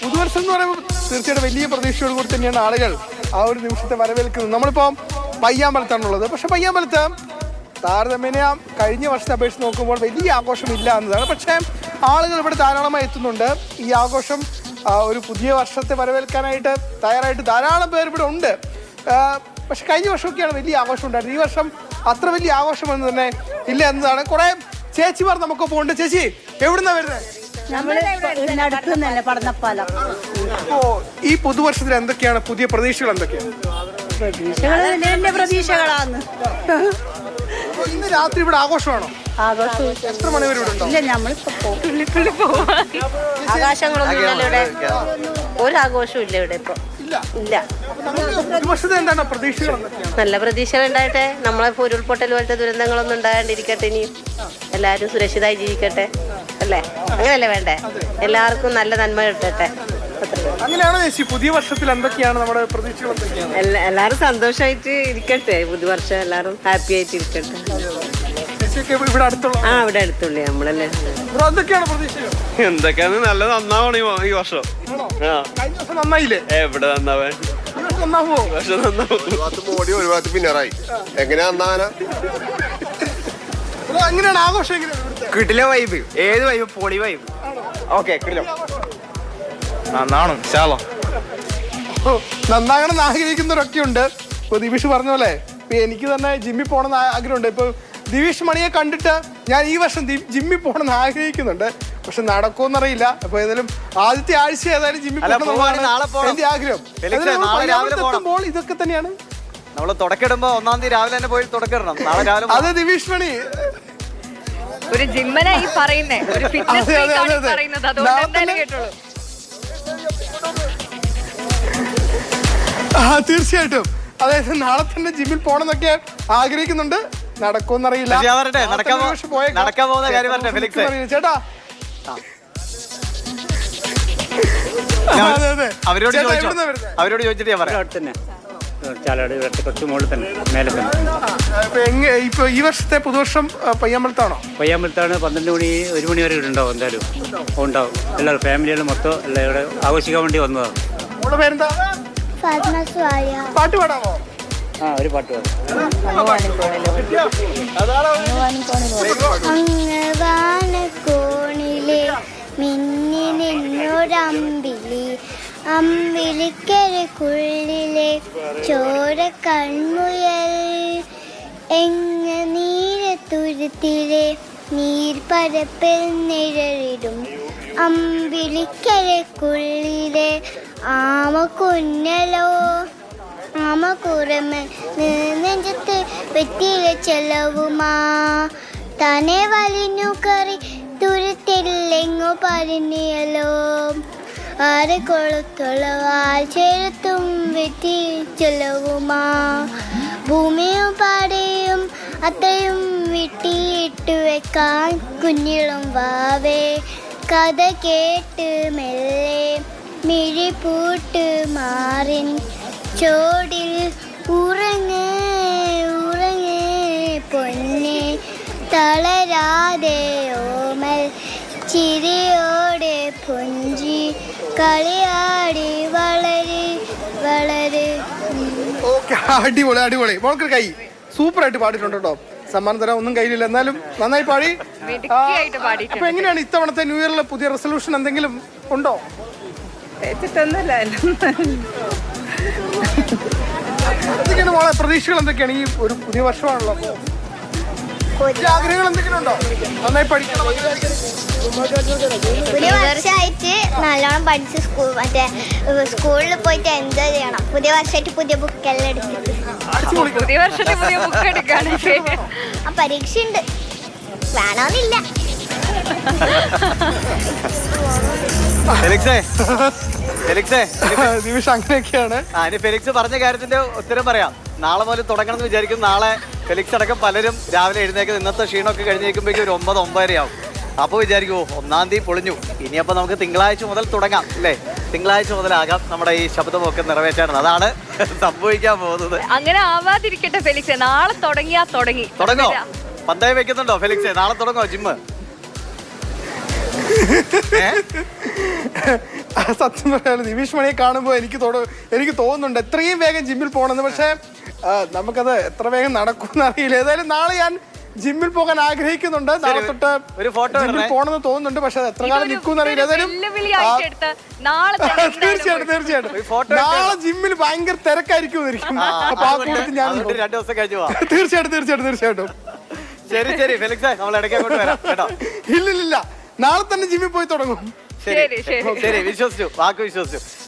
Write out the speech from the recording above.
പുതുവർഷം എന്ന് പറയുമ്പോൾ തീർച്ചയായിട്ടും വലിയ പ്രതീക്ഷയോട് കൂടി തന്നെയാണ് ആളുകൾ ആ ഒരു നിമിഷത്തെ വരവേൽക്കുന്നത്. നമ്മളിപ്പോൾ പയ്യാമ്പലത്താണുള്ളത്. പക്ഷെ പയ്യാമ്പലത്ത് താരതമ്യേന കഴിഞ്ഞ വർഷത്തെ അപേക്ഷിച്ച് നോക്കുമ്പോൾ വലിയ ആഘോഷമില്ല എന്നതാണ്. പക്ഷേ ആളുകൾ ഇവിടെ ധാരാളമായി എത്തുന്നുണ്ട്. ഈ ആഘോഷം ഒരു പുതിയ വർഷത്തെ വരവേൽക്കാനായിട്ട് തയ്യാറായിട്ട് ധാരാളം പേർ ഇവിടെ ഉണ്ട്. പക്ഷെ കഴിഞ്ഞ വർഷമൊക്കെയാണ് വലിയ ആഘോഷം ഉണ്ടായിരുന്നത്. ഈ വർഷം അത്ര വലിയ ആഘോഷമൊന്നും തന്നെ ഇല്ല എന്നതാണ്. കുറെ ചേച്ചിമാർ നമുക്ക് പോകുന്നുണ്ട്. ചേച്ചി എവിടുന്നാ വരുന്നത്? അപ്പോ ഈ പുതുവർഷത്തിൽ എന്തൊക്കെയാണ് പുതിയ പ്രതീക്ഷകൾ? എന്തൊക്കെയാണ് പ്രതീക്ഷകളാണ്? ഇന്ന് രാത്രി ഇവിടെ ആഘോഷമാണോ? എത്ര മണി വരെ ഇവിടെ ഉണ്ടോ? ആഘോഷങ്ങളൊന്നും ഇവിടെ ഒരു ആഘോഷവും ഇല്ല ഇവിടെ ഇപ്പൊ. ഇല്ല. എന്താണ് പ്രതീക്ഷകൾ? നല്ല പ്രതീക്ഷകൾ ഉണ്ടായിട്ടെ. നമ്മളെ ഉരുൾപൊട്ടൽ പോലത്തെ ദുരന്തങ്ങളൊന്നും ഉണ്ടാകാണ്ടിരിക്കട്ടെ. ഇനി എല്ലാവരും സുരക്ഷിതമായി ജീവിക്കട്ടെ അല്ലേ? അങ്ങനെയല്ലേ വേണ്ടേ? എല്ലാവർക്കും നല്ല നന്മ കിട്ടട്ടെ. അങ്ങനെയാണോ ചേച്ചി? പുതിയ വർഷത്തിൽ എന്തൊക്കെയാണ് നമ്മുടെ പ്രതീക്ഷകൾ? എല്ലാവരും സന്തോഷമായിട്ട് ഇരിക്കട്ടെ. പുതുവർഷം എല്ലാവരും ഹാപ്പി ആയിട്ട് ഇരിക്കട്ടെ. ഇവിടെ അടുത്തുള്ള ഇവിടെ അടുത്തുള്ളേ നമ്മളല്ലേ. എന്തൊക്കെയാണ് പ്രതീക്ഷകൾ? എന്തൊക്കെയാണ് നല്ല നന്നാവണം ഈ വർഷം. കഴിഞ്ഞ വർഷം നന്നായില്ലേ? എവിടെ നന്നാവേ? നന്നാവോ? മോഡി ഒരു ഭാഗത്ത് പിന്നറായി എങ്ങനെയാ നന്നാവാനാ? എങ്ങനെയാണ് ആഘോഷം? കിട്ടില്ല വൈബ്. ഏത് വൈബ്? പൊളി വൈബ്. ഓക്കെ നന്നാവണം. നന്നാകണം ആഗ്രഹിക്കുന്നവരൊക്കെ ഉണ്ട്. ഇപ്പൊ ദിവിഷ് പറഞ്ഞ പോലെ ഇപ്പൊ എനിക്ക് തന്നെ ജിമ്മിൽ പോകണമെന്ന് ആഗ്രഹമുണ്ട്. ഇപ്പൊ ദിവിഷ് മണിയെ കണ്ടിട്ട് ഞാൻ ഈ വർഷം ജിമ്മിൽ പോകണമെന്ന് ആഗ്രഹിക്കുന്നുണ്ട്. പക്ഷെ നടക്കുമെന്നറിയില്ല. അപ്പൊ ഏതായാലും ആദ്യത്തെ ആഴ്ച ഏതായാലും ജിമ്മിൽ പോകണമെന്നാണ് എന്റെ ആഗ്രഹം. ഇതൊക്കെ തന്നെയാണ് നമ്മള് തുടക്കിടുമ്പോ 1-ാം തീയതി രാവിലെ തന്നെ പോയി തുടക്കിടണം. നാളെ രാവിലെ അത് ദിവിഷ് മണി ഒരു ജിമ്മനായി പറയുന്നേ, ഒരു ഫിറ്റ്നസ് പറയുന്നത്. അതുകൊണ്ട് എന്തായാലും കേട്ടോളൂ. തീർച്ചയായിട്ടും. അതായത് നാളെ തന്നെ ജിമ്മിൽ പോകണമെന്നൊക്കെ ആഗ്രഹിക്കുന്നുണ്ട്. നടക്കുമെന്നറിയില്ല. നടക്കാൻ പോകുന്ന കാര്യം ചേട്ടാ അവരോട് ചോദിച്ചിട്ട് ഞാൻ പറയാം. ഇപ്പൊ ഈ വർഷത്തെ പുതുവർഷം പയ്യാമ്പലത്താണോ? പയ്യാമ്പലത്താണ്. 12 മണി 1 മണി വരെ ഉണ്ടാവും. എന്തായാലും ഉണ്ടാവും. എല്ലാവരും ഫാമിലികളും മൊത്തം എല്ലാം ഇവിടെ ആഘോഷിക്കാൻ വേണ്ടി വന്നതാണ്. പേരെന്താ? പാട്ട് പാടാമോ? ഒരു പാട്ട് പാടും. മിന്നിനൊരമ്പിളി അമ്പിളിക്കരക്കുള്ളിലെ ചോര കൺമുയൽ എങ്ങ നീരത്തുരുത്തിലെ നീർപ്പരപ്പിൽ നിഴലിടും അമ്പിളിക്കരക്കുള്ളിലെ ആമ കുന്നലോ ആമ കുറമ നെഞ്ചത്ത് വെറ്റില ചെലവുമാ തന്നെ വലിഞ്ഞു കറി തുരുത്തില്ലെങ്ങോ പറഞ്ഞിയല്ലോ ആരെ കൊളുത്തുള്ള വാൽ ചേർത്തും വെറ്റി ചെലവുമാ ഭൂമിയും പാടയും അത്രയും വെട്ടിയിട്ട് വെക്കാൻ കുഞ്ഞിളും വാവേ കഥ കേട്ട് മെല്ലെ മിഴി പൂട്ട് മാറിൻ ചോടിൽ ഉറങ്ങേ ഉറങ്ങേ പൊന്നെ തളരാതെ ഓമൽ ചിരിയോടെ പുഞ്ചി കളിയാടി വളര് വളര്. അടിപൊളി അടിപൊളി. മോൾക്ക് കൈ സൂപ്പറായിട്ട് പാടിയിട്ടുണ്ട് കേട്ടോ. സമ്മാനം തരാൻ ഒന്നും കയ്യിലില്ല, എന്നാലും നന്നായി പാടി. അപ്പൊ എങ്ങനെയാണ് ഇത്തവണത്തെ ന്യൂ ഇയറിലെ പുതിയ റെസൊല്യൂഷൻ എന്തെങ്കിലും ഉണ്ടോ? എന്തൊക്കെയാണ് മോളെ പ്രതീക്ഷകൾ? എന്തൊക്കെയാണ് ഈ ഒരു പുതിയ വർഷമാണല്ലോ? ആഗ്രഹങ്ങൾ എന്തെങ്കിലും ഉണ്ടോ? നന്നായി പഠിക്കണം. പുതിയ വർഷമായിട്ട് നല്ലോണം പഠിച്ച് സ്കൂളിൽ പോയിട്ട് എൻജോയ് ചെയ്യണം. പുതിയ വർഷമായിട്ട് പുതിയ ബുക്കെല്ലാം എടുത്തിട്ട് പുതിയ വർഷത്തെ പുതിയ ബുക്ക് എടുക്കാണ്. ആ പരീക്ഷ ഉണ്ട്, വേണമെന്നില്ല. നിമിഷം അങ്ങനെയൊക്കെയാണ്. ഫെലിക്സ് പറഞ്ഞ കാര്യത്തിന്റെ ഉത്തരം പറയാം. നാളെ മുതൽ തുടങ്ങണം എന്ന് വിചാരിക്കും. നാളെ ഫെലിക്സ് അടക്കം പലരും രാവിലെ എഴുന്നേക്കുന്നത് ഇന്നത്തെ ക്ഷീണമൊക്കെ കഴിഞ്ഞേക്കുമ്പോഴേക്കും ഒരു 9-9:30 ആവും. അപ്പോൾ വിചാരിക്കുമോ 1-ാം തീയതി പൊളിഞ്ഞു, ഇനിയപ്പോൾ നമുക്ക് തിങ്കളാഴ്ച മുതൽ തുടങ്ങാം അല്ലേ? തിങ്കളാഴ്ച മുതലാകാം നമ്മുടെ ഈ ശബ്ദമൊക്കെ നിറവേറ്റാണ്. അതാണ് സംഭവിക്കാൻ പോകുന്നത്. അങ്ങനെ ആവാതിരിക്കട്ടെ ഫെലിക്സ്. നാളെ തുടങ്ങോ? പന്തയം വെക്കുന്നുണ്ടോ ഫെലിക്സ്? നാളെ തുടങ്ങോ ജിമ്മ്? സത്യം പറയാലോ നിമിഷ് മണിയെ കാണുമ്പോൾ എനിക്ക് തോന്നുന്നുണ്ട് എത്രയും വേഗം ജിമ്മിൽ പോകണമെന്ന്. പക്ഷേ നമുക്കത് എത്ര വേഗം നടക്കുമെന്ന് അറിയില്ല. ഏതായാലും നാളെ ഞാൻ ജിമ്മിൽ പോകാൻ ആഗ്രഹിക്കുന്നുണ്ട്. നാളെ തൊട്ട് ഒരു ഫോട്ടോ ജിമ്മിൽ പോകണമെന്ന് തോന്നുന്നുണ്ട്. പക്ഷെ എത്ര കാലം നിൽക്കും അറിയില്ല. ഏതായാലും തീർച്ചയായിട്ടും നാളെ ജിമ്മിൽ ഭയങ്കര തിരക്കായിരിക്കും. അപ്പൊ ആ കൂട്ടത്തിൽ ഞാൻ 2 ദിവസം കഴിഞ്ഞു പോവാം. തീർച്ചയായിട്ടും ശരി ഫെലിക്സ്, നമ്മൾ ഇടയ്ക്ക് അങ്ങോട്ട് വരാം കേട്ടോ. ഇല്ലില്ല, നാളെ തന്നെ ജിമ്മിൽ പോയി തുടങ്ങും. ശരി വിശ്വസിച്ചു, വാക്ക് വിശ്വസിച്ചു.